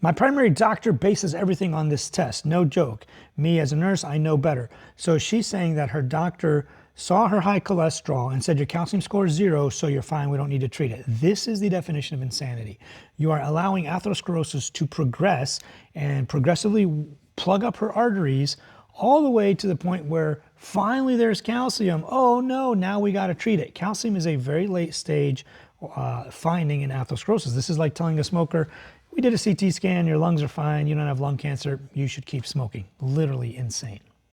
My primary doctor bases everything on this test. No joke. Me as a nurse, I know better. So she's saying that her doctor saw her high cholesterol and said your calcium score is 0, so you're fine, we don't need to treat it. This is the definition of insanity. You are allowing atherosclerosis to progress and progressively plug up her arteries all the way to the point where finally there's calcium. Oh no, now we got to treat it. Calcium is a very late stage finding in atherosclerosis. This is like telling a smoker, we did a CT scan, your lungs are fine, you don't have lung cancer, you should keep smoking. Literally insane.